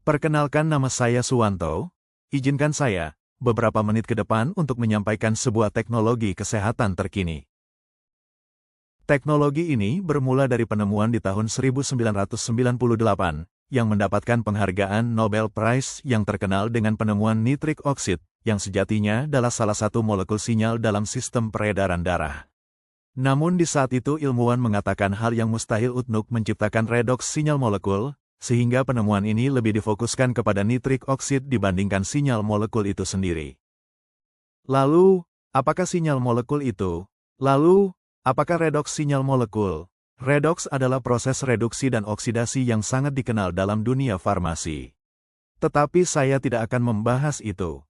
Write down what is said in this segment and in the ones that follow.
Perkenalkan, nama saya Suwanto. Izinkan saya, beberapa menit ke depan untuk menyampaikan sebuah teknologi kesehatan terkini. Teknologi ini bermula dari penemuan di tahun 1998, yang mendapatkan penghargaan Nobel Prize yang terkenal dengan penemuan nitrik oksid, yang sejatinya adalah salah satu molekul sinyal dalam sistem peredaran darah. Namun di saat itu ilmuwan mengatakan hal yang mustahil untuk menciptakan redoks sinyal molekul, sehingga penemuan ini lebih difokuskan kepada nitrik oksid dibandingkan sinyal molekul itu sendiri. Lalu, apakah sinyal molekul itu? Apakah redoks sinyal molekul? Redoks adalah proses reduksi dan oksidasi yang sangat dikenal dalam dunia farmasi. Tetapi saya tidak akan membahas itu.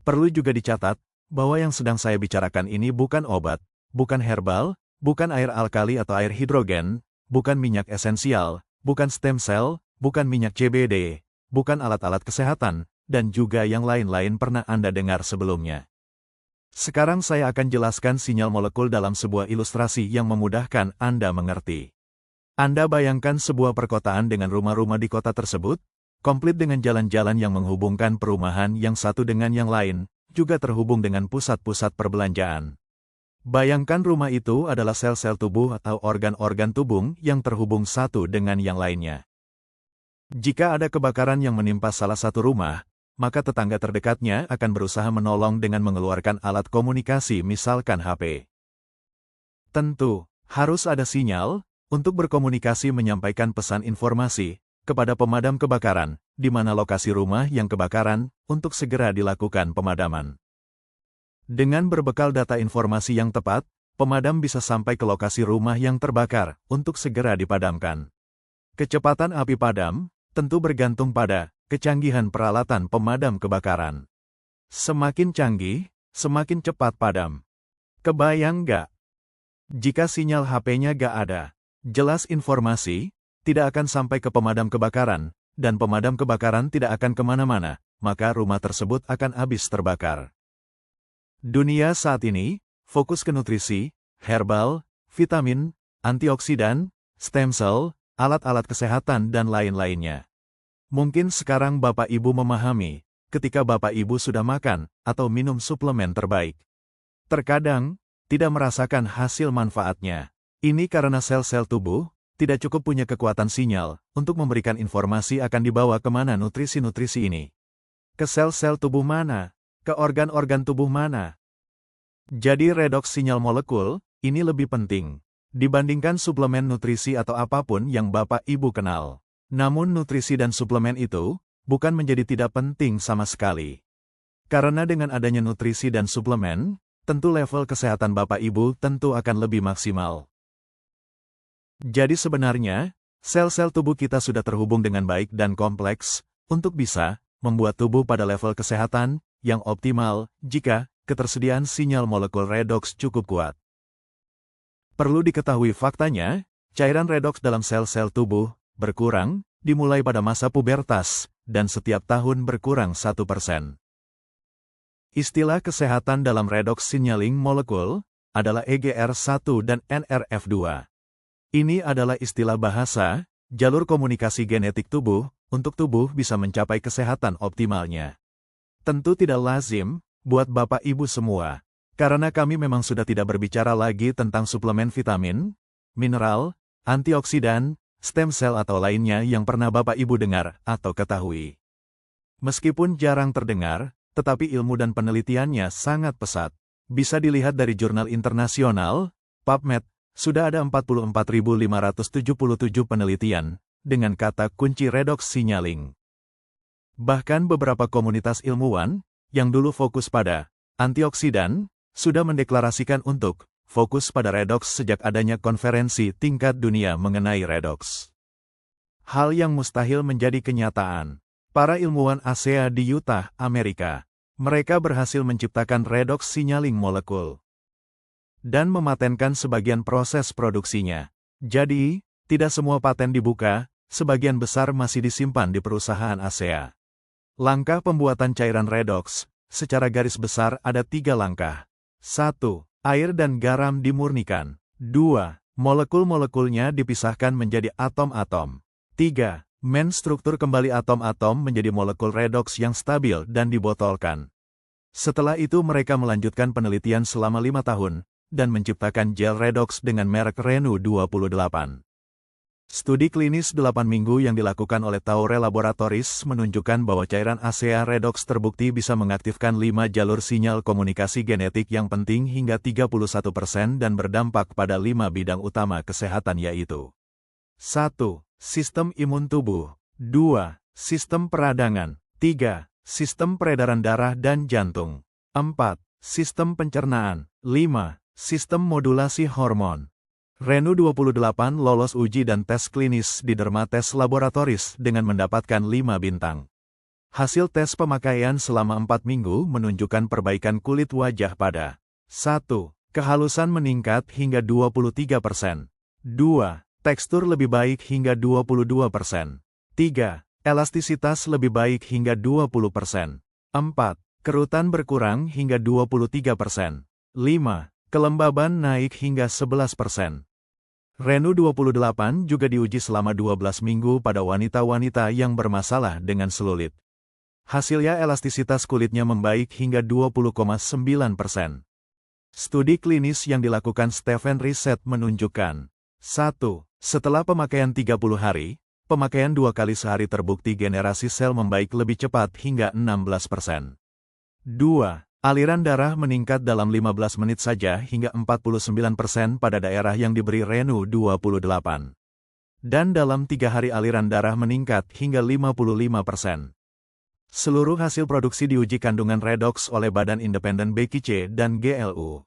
Perlu juga dicatat, bahwa yang sedang saya bicarakan ini bukan obat, bukan herbal, bukan air alkali atau air hidrogen, bukan minyak esensial, bukan stem cell, bukan minyak CBD, bukan alat-alat kesehatan, dan juga yang lain-lain pernah Anda dengar sebelumnya. Sekarang saya akan jelaskan sinyal molekul dalam sebuah ilustrasi yang memudahkan Anda mengerti. Anda bayangkan sebuah perkotaan dengan rumah-rumah di kota tersebut, komplit dengan jalan-jalan yang menghubungkan perumahan yang satu dengan yang lain, juga terhubung dengan pusat-pusat perbelanjaan. Bayangkan rumah itu adalah sel-sel tubuh atau organ-organ tubuh yang terhubung satu dengan yang lainnya. Jika ada kebakaran yang menimpa salah satu rumah, maka tetangga terdekatnya akan berusaha menolong dengan mengeluarkan alat komunikasi misalkan HP. Tentu, harus ada sinyal untuk berkomunikasi menyampaikan pesan informasi kepada pemadam kebakaran, di mana lokasi rumah yang kebakaran, untuk segera dilakukan pemadaman. Dengan berbekal data informasi yang tepat, pemadam bisa sampai ke lokasi rumah yang terbakar untuk segera dipadamkan. Kecepatan api padam tentu bergantung pada kecanggihan peralatan pemadam kebakaran. Semakin canggih, semakin cepat padam. Kebayang nggak? Jika sinyal HP-nya nggak ada, jelas informasi tidak akan sampai ke pemadam kebakaran, dan pemadam kebakaran tidak akan kemana-mana, maka rumah tersebut akan habis terbakar. Dunia saat ini fokus ke nutrisi, herbal, vitamin, antioksidan, stem cell, alat-alat kesehatan dan lain-lainnya. Mungkin sekarang Bapak Ibu memahami, ketika Bapak Ibu sudah makan atau minum suplemen terbaik. Terkadang, tidak merasakan hasil manfaatnya. Ini karena sel-sel tubuh tidak cukup punya kekuatan sinyal untuk memberikan informasi akan dibawa kemana nutrisi-nutrisi ini. Ke sel-sel tubuh mana? Ke organ-organ tubuh mana? Jadi redoks sinyal molekul, ini lebih penting dibandingkan suplemen nutrisi atau apapun yang Bapak Ibu kenal. Namun nutrisi dan suplemen itu bukan menjadi tidak penting sama sekali. Karena dengan adanya nutrisi dan suplemen, tentu level kesehatan Bapak Ibu tentu akan lebih maksimal. Jadi sebenarnya, sel-sel tubuh kita sudah terhubung dengan baik dan kompleks untuk bisa membuat tubuh pada level kesehatan yang optimal jika ketersediaan sinyal molekul redoks cukup kuat. Perlu diketahui faktanya, cairan redoks dalam sel-sel tubuh berkurang, dimulai pada masa pubertas, dan setiap tahun berkurang 1%. Istilah kesehatan dalam redoks signaling molekul adalah EGR1 dan NRF2. Ini adalah istilah bahasa, jalur komunikasi genetik tubuh, untuk tubuh bisa mencapai kesehatan optimalnya. Tentu tidak lazim, buat Bapak Ibu semua, karena kami memang sudah tidak berbicara lagi tentang suplemen vitamin, mineral, antioksidan, stem cell atau lainnya yang pernah Bapak Ibu dengar atau ketahui. Meskipun jarang terdengar, tetapi ilmu dan penelitiannya sangat pesat. Bisa dilihat dari jurnal internasional, PubMed, sudah ada 44.577 penelitian dengan kata kunci redoks signaling. Bahkan beberapa komunitas ilmuwan yang dulu fokus pada antioksidan sudah mendeklarasikan untuk fokus pada redoks sejak adanya konferensi tingkat dunia mengenai redoks. Hal yang mustahil menjadi kenyataan. Para ilmuwan ASEA di Utah, Amerika, mereka berhasil menciptakan redoks signaling molekul dan mematenkan sebagian proses produksinya. Jadi, tidak semua paten dibuka, sebagian besar masih disimpan di perusahaan ASEA. Langkah pembuatan cairan redoks, secara garis besar ada 3 langkah. 1. Air dan garam dimurnikan. 2. Molekul-molekulnya dipisahkan menjadi atom-atom. 3. Struktur kembali atom-atom menjadi molekul redoks yang stabil dan dibotolkan. Setelah itu mereka melanjutkan penelitian selama 5 tahun, dan menciptakan gel redoks dengan merek Renu 28. Studi klinis 8 minggu yang dilakukan oleh Toure Laboratories menunjukkan bahwa cairan ASEA redoks terbukti bisa mengaktifkan 5 jalur sinyal komunikasi genetik yang penting hingga 31% dan berdampak pada 5 bidang utama kesehatan yaitu 1. Sistem imun tubuh 2. Sistem peradangan 3. Sistem peredaran darah dan jantung 4. Sistem pencernaan 5. Sistem modulasi hormon. Renu 28 lolos uji dan tes klinis di Dermates Laboratories dengan mendapatkan 5 bintang. Hasil tes pemakaian selama 4 minggu menunjukkan perbaikan kulit wajah pada 1. Kehalusan meningkat hingga 23%. 2. Tekstur lebih baik hingga 22%. 3. Elastisitas lebih baik hingga 20%. 4. Kerutan berkurang hingga 23%. 5. Kelembaban naik hingga 11%. Renu 28 juga diuji selama 12 minggu pada wanita-wanita yang bermasalah dengan selulit. Hasilnya elastisitas kulitnya membaik hingga 20,9%. Studi klinis yang dilakukan Stephen Reset menunjukkan 1. Setelah pemakaian 30 hari, pemakaian 2 kali sehari terbukti generasi sel membaik lebih cepat hingga 16%. 2. Aliran darah meningkat dalam 15 menit saja hingga 49% pada daerah yang diberi Renu 28. Dan dalam 3 hari aliran darah meningkat hingga 55%. Seluruh hasil produksi diuji kandungan redoks oleh Badan Independen BQC dan GLU.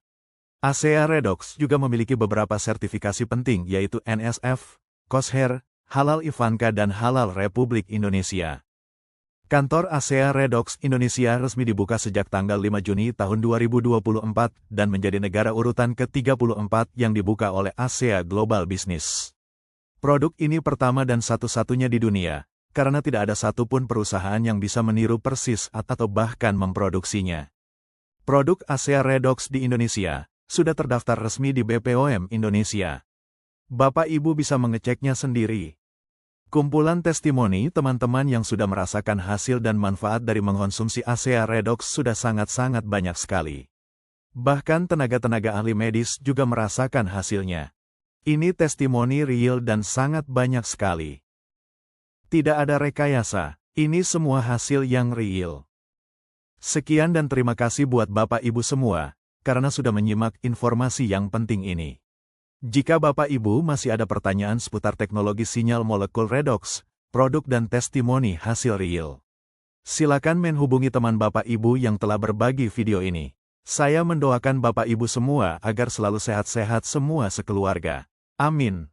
ASEA Redox juga memiliki beberapa sertifikasi penting yaitu NSF, Kosher, Halal Ivanka dan Halal Republik Indonesia. Kantor ASEA Redox Indonesia resmi dibuka sejak tanggal 5 Juni tahun 2024 dan menjadi negara urutan ke-34 yang dibuka oleh ASEA Global Business. Produk ini pertama dan satu-satunya di dunia, karena tidak ada satupun perusahaan yang bisa meniru persis atau bahkan memproduksinya. Produk ASEA Redox di Indonesia sudah terdaftar resmi di BPOM Indonesia. Bapak Ibu bisa mengeceknya sendiri. Kumpulan testimoni teman-teman yang sudah merasakan hasil dan manfaat dari mengkonsumsi ASEA Redox sudah sangat-sangat banyak sekali. Bahkan tenaga-tenaga ahli medis juga merasakan hasilnya. Ini testimoni real dan sangat banyak sekali. Tidak ada rekayasa, ini semua hasil yang real. Sekian dan terima kasih buat Bapak Ibu semua, karena sudah menyimak informasi yang penting ini. Jika Bapak Ibu masih ada pertanyaan seputar teknologi sinyal molekul redoks, produk dan testimoni hasil real, silakan menghubungi teman Bapak Ibu yang telah berbagi video ini. Saya mendoakan Bapak Ibu semua agar selalu sehat-sehat semua sekeluarga. Amin.